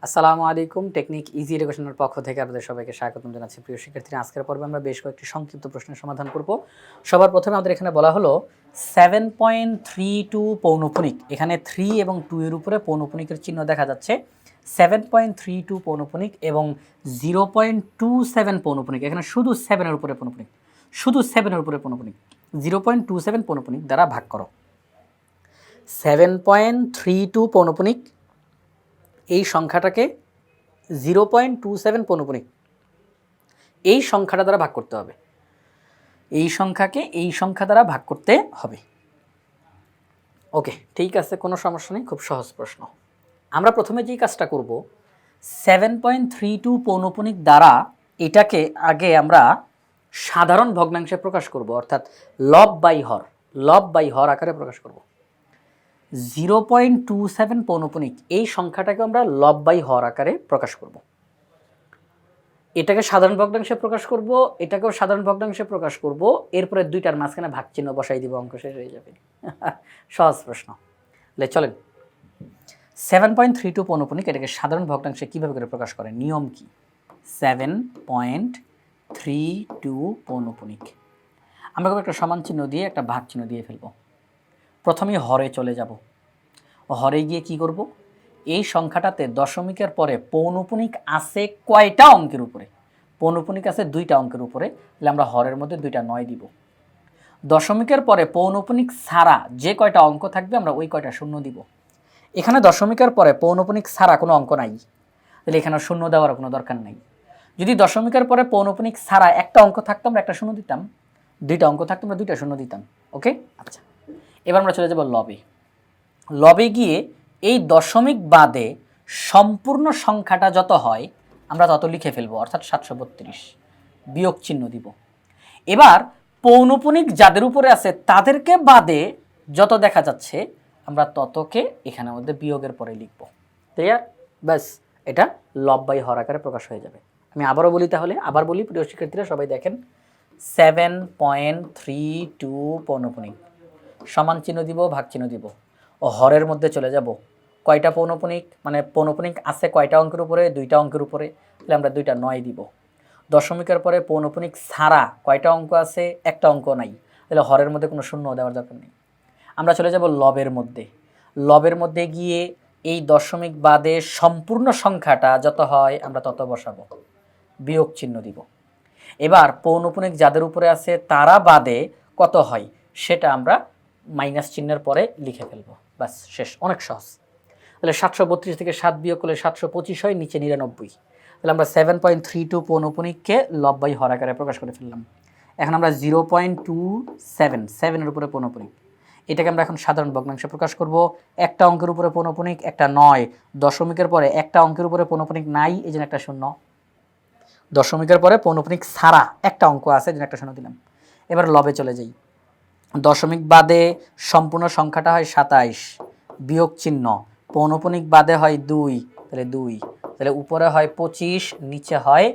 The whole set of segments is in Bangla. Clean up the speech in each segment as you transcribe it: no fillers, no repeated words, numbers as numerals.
আসসালামু আলাইকুম। টেকনিক ইজি এডুকেশনের পক্ষ থেকে আপনাদের সবাইকে স্বাগতম জানাচ্ছি। প্রিয় শিক্ষার্থীরা, আজকের পর্বে আমরা বেশ কয়েকটি সংক্ষিপ্ত প্রশ্নের সমাধান করব। সবার প্রথমে আমাদের এখানে বলা হলো 7.32 পৌনঃপুনিক। এখানে 3 এবং 2 এর উপরে পৌনঃপুনিকের চিহ্ন দেখা যাচ্ছে। 7.32 পৌনঃপুনিক এবং 0.27 পৌনঃপুনিক। এখানে শুধু 7 এর উপরে পৌনঃপুনিক, শুধু 7 এর উপরে পৌনঃপুনিক। 0.27 পৌনঃপুনিক দ্বারা ভাগ করো। 7.32 পৌনঃপুনিক এই সংখ্যাটাকে 0.27 পৌনঃপুনিক এই সংখ্যাটা দ্বারা ভাগ করতে হবে। এই সংখ্যাকে এই সংখ্যা দ্বারা ভাগ করতে হবে। ওকে, ঠিক আছে, কোনো সমস্যা নেই, খুব সহজ প্রশ্ন। আমরা প্রথমে যেই কাজটা করব, 7.32 পৌনঃপুনিক দ্বারা এটাকে আগে আমরা সাধারণ ভগ্নাংশে প্রকাশ করব, অর্থাৎ লব বাই হর আকারে প্রকাশ করব। 0.27 পৌনঃপুনিক এই সংখ্যাটাকে আমরা লব বাই হর আকারে প্রকাশ করব। এটাকে সাধারণ ভগ্নাংশে প্রকাশ করব, এটাকেও সাধারণ ভগ্নাংশে প্রকাশ করব, এরপরে দুইটার মাঝখানে ভাগ চিহ্ন বসাই দিব, অঙ্ক শেষ হয়ে যাবে। সহজ প্রশ্ন। চলেন, 7.32 পৌনঃপুনিক এটাকে সাধারণ ভগ্নাংশে কীভাবে করে প্রকাশ করে, নিয়ম কি? 7.32 পৌনঃপুনিক আমরা একটা সমান চিহ্ন দিয়ে একটা ভাগ চিহ্ন দিয়ে ফেলবো। প্রথমে হরে চলে যাব। হরে গিয়ে কি করব, এই সংখ্যাটাতে দশমিকের পরে পৌনঃপুনিক আছে কয়টা অঙ্কের উপরে? পৌনঃপুনিক আছে 2টা অঙ্কের উপরে, তাহলে আমরা হরের মধ্যে 2টা 9 দিব। দশমিকের পরে পৌনঃপুনিক ছাড়া যে কয়টা অঙ্ক থাকবে আমরা ওই কয়টা শূন্য দিব। এখানে দশমিকের পরে পৌনঃপুনিক ছাড়া কোনো অঙ্ক নাই, তাহলে এখানে শূন্য দেওয়ার কোনো দরকার নাই। যদি দশমিকের পরে পৌনঃপুনিক ছাড়া একটা অঙ্ক থাকতো আমরা একটা শূন্য দিতাম, 2টা অঙ্ক থাকতো আমরা 2টা শূন্য দিতাম। ওকে, আচ্ছা, এবার আমরা চলে যাব লবে। লবে গিয়ে এই দশমিক বাদে সম্পূর্ণ সংখ্যাটা যত হয় আমরা তত লিখে ফেলবো, অর্থাৎ 732, বিয়োগ চিহ্ন দিব। এবার পৌনঃপুনিক যাদের উপরে আছে তাদেরকে বাদে যত দেখা যাচ্ছে আমরা ততকে এখানের মধ্যে বিয়োগের পরে লিখব। ক্লিয়ার? ব্যাস, এটা লব বাই হর আকারে প্রকাশ হয়ে যাবে। আমি আবারও বলি, তাহলে আবার বলি, প্রিয় শিক্ষার্থীরা সবাই দেখেন। 7.32 পৌনঃপুনিক সমান চিহ্ন দিব, ভাগ চিহ্ন দিব, ও হরের মধ্যে চলে যাব। কয়টা পৌনঃপুনিক, মানে পৌনঃপুনিক আছে কয়টা অঙ্কের উপরে? 2টা অঙ্কের উপরে, তাহলে আমরা 2টা 9 দিব। দশমিকের পরে পৌনঃপুনিক ছাড়া কয়টা অঙ্ক আছে? একটা অঙ্ক নাই, তাহলে হরের মধ্যে কোনো শূন্য দেওয়ার দরকার নেই। আমরা চলে যাব লবের মধ্যে। লবের মধ্যে গিয়ে এই দশমিক বাদে সম্পূর্ণ সংখ্যাটা যত হয় আমরা তত বসাবো, বিয়োগ চিহ্ন দিব। এবার পৌনঃপুনিক যাদের উপরে আছে তারা বাদে কত হয় সেটা আমরা মাইনাস চিহ্নের পরে লিখে ফেলবো, ব্যাস শেষ। অনেক সহজ। তাহলে 732 থেকে 7 বিয়োগ করলে 725 হয়, নিচে 99। তাহলে আমরা 7.32 পৌনঃপুনিককে লব বাই হর আকারে প্রকাশ করে ফেললাম। এখন আমরা 0.27 এর উপরে পৌনঃপুনিক, এটাকে আমরা এখন সাধারণ ভগ্নাংশে প্রকাশ করব। একটা অঙ্কের উপরে পৌনঃপুনিক একটা 9, দশমিকের পরে একটা অঙ্কের উপরে পৌনঃপুনিক নাই, এই জন্য একটা শূন্য। দশমিকের পরে পৌনঃপুনিক ছাড়া একটা অঙ্ক আছে, এই জন্য একটা শূন্য দিলাম। এবার লবে চলে যাই। দশমিক বাদে সম্পূর্ণ সংখ্যাটা হয় 27, বিয়োগ চিহ্ন, পৌনঃপুনিক বাদে হয় 2, তাহলে 2, তাহলে উপরে হয় 25, নিচে হয়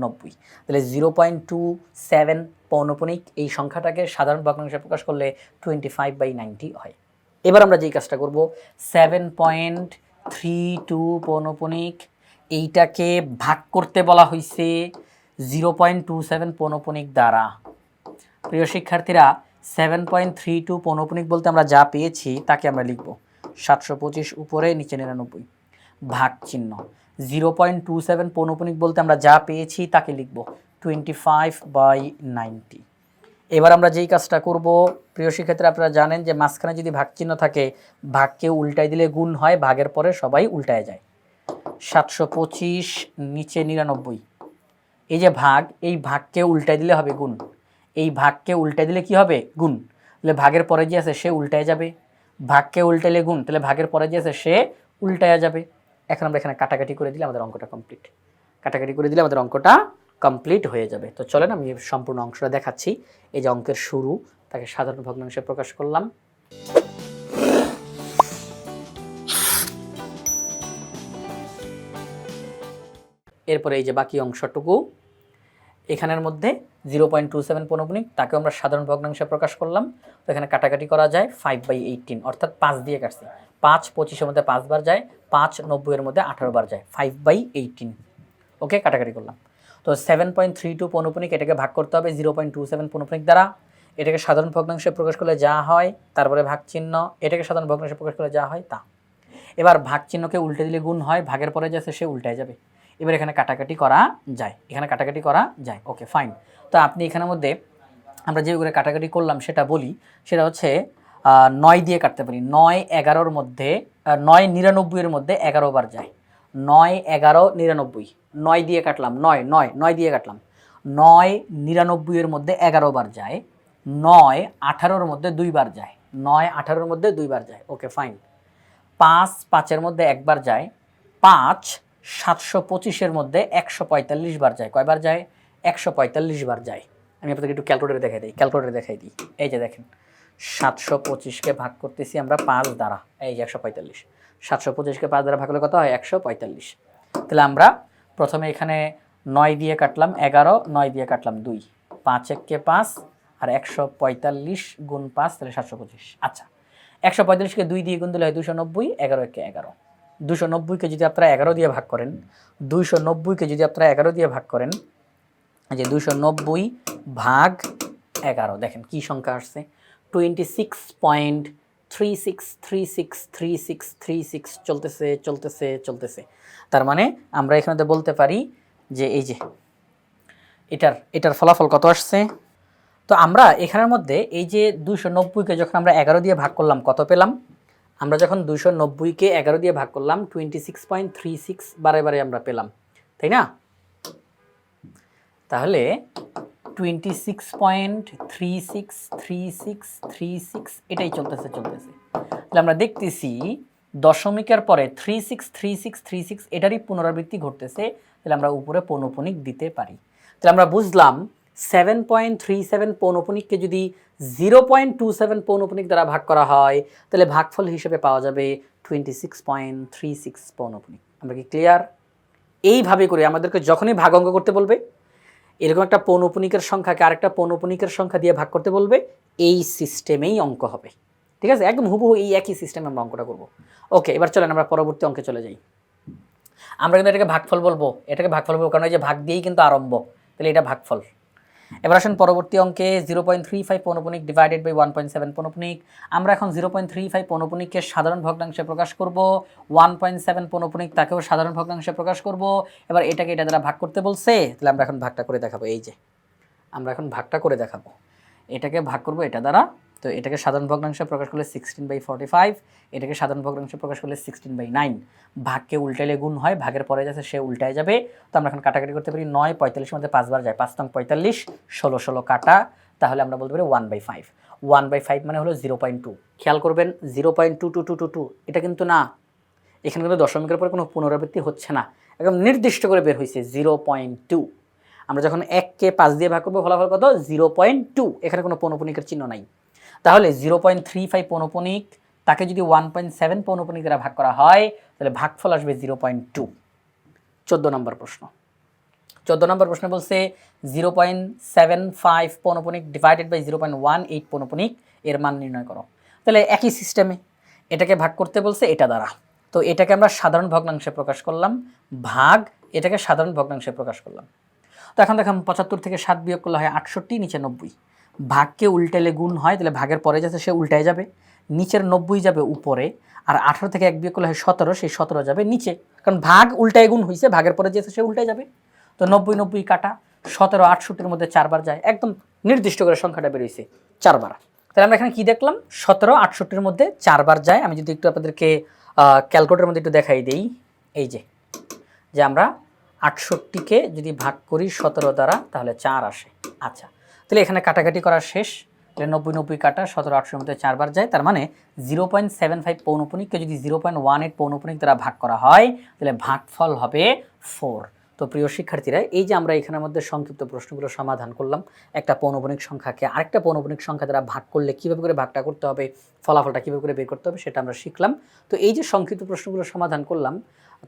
90। তাহলে 0.27 পৌনঃপুনিক এই সংখ্যাটাকে সাধারণ ভগ্নাংশে প্রকাশ করলে 25/90 হয়। এবার আমরা যেই কাজটা করব, 7.32 পৌনঃপুনিক এইটাকে ভাগ করতে বলা হয়েছে 0.27 পৌনঃপুনিক দ্বারা। প্রিয় শিক্ষার্থীরা, 7.32 পৌনঃপুনিক বলতে আমরা যা পেয়েছি তাকে আমরা লিখব 725 উপরে, নিচে 99, ভাগ চিহ্ন। 0.27 পৌনঃপুনিক বলতে আমরা যা পেয়েছি তাকে লিখব 25/90। এবার আমরা যেই কাজটা করব, প্রিয় শিক্ষার্থীরা আপনারা জানেন যে মাঝখানে যদি ভাগ চিহ্ন থাকে ভাগকে উল্টাই দিলে গুণ হয়, ভাগের পরে সবাই উল্টায় যায়। 725 নিচে 99, এই যে ভাগ, এই ভাগকে উল্টাই দিলে হবে গুণ, এই ভাগকে উল্টাই দিলে কি হবে? গুণ। তাহলে ভাগের পরে যে আছে সে উল্টায় যাবে, ভাগকে উল্টাইলে গুণ, তাহলে ভাগের পরে যে আছে সে উল্টায় যাবে। এখন আমরা এখানে কাটাকাটি করে দিলে আমাদের অঙ্কটা কমপ্লিট, কাটাকাটি করে দিলে আমাদের অঙ্কটা কমপ্লিট হয়ে যাবে। তো চলেন আমি সম্পূর্ণ অংশটা দেখাচ্ছি। এই যে অঙ্কের শুরু, তাকে সাধারণ ভগ্নাংশে প্রকাশ করলাম। এরপরে এই যে বাকি অংশটুকু, এখানের মধ্যে 0.27 পৌনঃপুনিক তাকে আমরা সাধারণ ভগ্নাংশে প্রকাশ করলাম। তো এখানে কাটাকাটি করা যায়, 5/18 অর্থাৎ 5 দিয়ে কাটছি, 5 25-এর মধ্যে 5 বার যায়, 5 90-এর মধ্যে 18 বার যায়, 5/18। ওকে, কাটাকাটি করলাম। তো 7.32 পৌনপুনিক, এটাকে ভাগ করতে হবে 0.27 পৌনপুনিক দ্বারা। এটাকে সাধারণ ভগ্নাংশে প্রকাশ করলে যা হয়, তারপরে ভাগ চিহ্ন, এটাকে সাধারণ ভগ্নাংশে প্রকাশ করলে যা হয় তা। এবার ভাগ চিহ্নকে উল্টে দিলে গুণ হয়, ভাগের পরে যাচ্ছে সে উল্টায় যাবে। এবার এখানে কাটাকাটি করা যায়, এখানে কাটাকাটি করা যায়। Okay fine. তো আপনি এখানের মধ্যে আমরা যেগুলো কাটাকাটি করলাম সেটা বলি, সেটা হচ্ছে 9 দিয়ে কাটতে পারি। 9 11-র মধ্যে 9 99-এর মধ্যে 11 বার যায়। 9 11 99, 9 দিয়ে কাটলাম, 9 9 9 দিয়ে কাটলাম। 9 99-এর মধ্যে 11 বার যায়। 9 18-র মধ্যে 2 বার যায়। 9 18-র মধ্যে 2 বার যায়। Okay fine. 5 5-এর মধ্যে একবার যায়। 5 725-এর মধ্যে 145 বার যায়। কয়বার যায়? 145 বার যায়। আমি আপনাদের একটু ক্যালকুলেটর দেখাই দিই, এই যে দেখেন, 725-কে ভাগ করতেছি আমরা 5 দ্বারা, এই যে 145। 725-কে 5 দ্বারা ভাগ করলে কত হয়? 145। তাহলে আমরা প্রথমে এখানে 9 দিয়ে কাটলাম 11, 9 দিয়ে কাটলাম 2, 5 1-কে 5 আর 145 গুণ 5, তাহলে 725। আচ্ছা, 145-কে 2 দিয়ে গুণ দিলে হয় 290, 11 1-কে 11। 290-কে যদি আপনারা 11 দিয়ে ভাগ করেন, 290-কে যদি আপনারা 11 দিয়ে ভাগ করেন, যে 290 ভাগ 11, দেখেন কি সংখ্যা আসছে, 26.36363636 চলতেছে চলতেছে চলতেছে। তার মানে আমরা এখানে বলতে পারি যে এই যে এটার ফলাফল কত আসছে। তো আমরা এখানের মধ্যে এই যে 290-কে যখন আমরা 11 দিয়ে ভাগ করলাম কত পেলাম? আমরা যখন 290-কে 11 দিয়ে ভাগ করলাম 26.36 বারে বারে আমরা পেলাম, তাই না? তাহলে 26.363636 এটাই চলতেছে। তাহলে আমরা দেখতেছি দশমিকের পরে 363636 এটারই পুনরাবৃত্তি ঘটতেছে। তাহলে আমরা উপরে পৌনপুনিক দিতে পারি। তাহলে আমরা বুঝলাম 7.37 পৌনপুনিককে যদি 0.27 পৌনপুনিক দ্বারা ভাগ করা হয়, তাহলে ভাগফল হিসেবে পাওয়া যাবে 26.36 পৌনপুনিক। আমরা কি ক্লিয়ার? এইভাবে করে আমাদেরকে যখনই ভাগ অঙ্ক করতে বলবে, এরকম একটা পৌনপুনিকের সংখ্যাকে আরেকটা পৌনপুনিকের সংখ্যা দিয়ে ভাগ করতে বলবে, এই সিস্টেমেই অঙ্ক হবে। ঠিক আছে, একদম হুবহু এই একই সিস্টেমে আমরা অঙ্কটা করব। ওকে, এবার চলেন আমরা পরবর্তী অঙ্কে চলে যাই। আমরা কিন্তু এটাকে ভাগফল বলবো, কারণ এই যে ভাগ দিয়েই কিন্তু আরম্ভ, তাহলে এটা ভাগফল। এবার আসুন পরবর্তী অঙ্কে 0.35 পৌনপুনিক ডিভাইডেড বাই 1.7 পৌনপুনিক। আমরা এখন 0.35 পৌনপুনিককে সাধারণ ভগ্নাংশে প্রকাশ করব, 1.7 পৌনপুনিক তাকেও সাধারণ ভগ্নাংশে প্রকাশ করব। এবার এটাকে এটা দ্বারা ভাগ করতে বলছে, তাহলে আমরা এখন ভাগটা করে দেখাবো। এই যে আমরা এখন ভাগটা করে দেখাবো, এটাকে ভাগ করব এটা দ্বারা। তো এটাকে সাধারণ ভগ্নাংশে প্রকাশ করলে 16/45, এটাকে সাধারণ ভগ্নাংশে প্রকাশ করলে 16/9। ভাগকে উল্টাইলে গুণ হয়, ভাগের পরে যাচ্ছে সে উল্টায় যাবে। তো আমরা এখন কাটাকাটি করতে পারি। 9 45-এর মধ্যে 5 বার যায়, 5 নং 45, 16 16 কাটা, তাহলে আমরা বলতে পারি 1/5। 1/5 মানে হলো 0.2। খেয়াল করবেন 0.2222, এটা কিন্তু না, এখানে কিন্তু দশমিকের পরে কোনো পুনরাবৃত্তি হচ্ছে না, একদম নির্দিষ্ট করে বের হয়েছে 0.2। আমরা যখন 1-কে 5 দিয়ে ভাগ করবো ফলাফল কত? 0.2। এখানে কোনো পৌনপুনিকের চিহ্ন নাই। তাহলে 0.35 পৌনপুনিক তাকে যদি 1.7 পৌনপুনিক দ্বারা ভাগ করা হয়, তাহলে ভাগফল আসবে 0.2। 14 নম্বর প্রশ্ন। 14 নম্বর প্রশ্ন বলছে 0.75 পৌনপুনিক ডিভাইডেড বাই 0.18 পৌনপুনিক এর মান নির্ণয় করো। তাহলে একই সিস্টেমে এটাকে ভাগ করতে বলছে এটা দ্বারা। তো এটাকে আমরা সাধারণ ভগ্নাংশে প্রকাশ করলাম, ভাগ এটাকে সাধারণ ভগ্নাংশে প্রকাশ করলাম। তো এখন দেখুন 75 থেকে 7 বিয়োগ করলে হয় 68, নিচে 90। ভাগকে উল্টালে গুণ হয়, তাহলে ভাগের পরে যাচ্ছে সে উল্টায় যাবে, নিচের 90 যাবে উপরে, আর 18 থেকে 1 বিয়োগ করলে হয় 17, সেই 17 যাবে নিচে, কারণ ভাগ উল্টায় গুণ হয়েছে, ভাগের পরে যাচ্ছে সে উল্টায় যাবে। তো 90 90 কাটা, 17 68-এর মধ্যে 4 বার যায়, একদম নির্দিষ্ট করে সংখ্যাটা বেরিয়েছে 4 বার। তাহলে আমরা এখানে কি দেখলাম? 17 68-এর মধ্যে 4 বার যায়। আমি যদি একটু আপনাদেরকে ক্যালকুলেটরের মধ্যে একটু দেখাই দিই, এই যে আমরা 68-কে যদি ভাগ করি 17 দ্বারা, তাহলে 4 আসে। আচ্ছা, তাহলে এখানে কাটাকাটি করা শেষ। তাহলে 90 90 কাটা, 17 8-এর মধ্যে 4 বার যায়, তার মানে 0.75 পৌনপুনিককে যদি 0.18 পৌনপুনিক দ্বারা ভাগ করা হয়, তাহলে ভাগফল হবে 4। তো প্রিয় শিক্ষার্থীরা, এই যে আমরা এখানের মধ্যে সংক্ষিপ্ত প্রশ্নগুলো সমাধান করলাম, একটা পৌনপুনিক সংখ্যাকে আরেকটা পৌনপুনিক সংখ্যা দ্বারা ভাগ করলে কীভাবে করে ভাগটা করতে হবে, ফলাফলটা কীভাবে করে বের করতে হবে, সেটা আমরা শিখলাম। তো এই যে সংক্ষিপ্ত প্রশ্নগুলো সমাধান করলাম,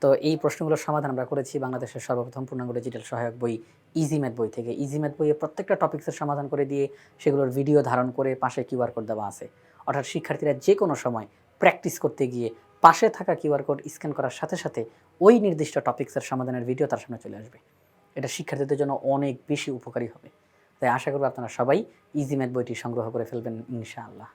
তো এই প্রশ্নগুলোর সমাধান আমরা করেছি বাংলাদেশের সর্বপ্রথম পূর্ণাঙ্গ ডিজিটাল সহায়ক বই ইজি ম্যাথ বই থেকে। ইজি ম্যাথ বইয়ে প্রত্যেকটা টপিক্সের সমাধান করে দিয়ে সেগুলোর ভিডিও ধারণ করে পাশে কিউআর কোড দেওয়া আছে, অর্থাৎ শিক্ষার্থীরা যে কোনো সময় প্র্যাকটিস করতে গিয়ে পাশে থাকা কিউআর কোড স্ক্যান করার সাথে সাথে ওই নির্দিষ্ট টপিক্সের সমাধানের ভিডিও তার সামনে চলে আসবে। এটা শিক্ষার্থীদের জন্য অনেক বেশি উপকারী হবে। তাই আশা করব আপনারা সবাই ইজি ম্যাথ বইটি সংগ্রহ করে ফেলবেন ইনশাআল্লাহ।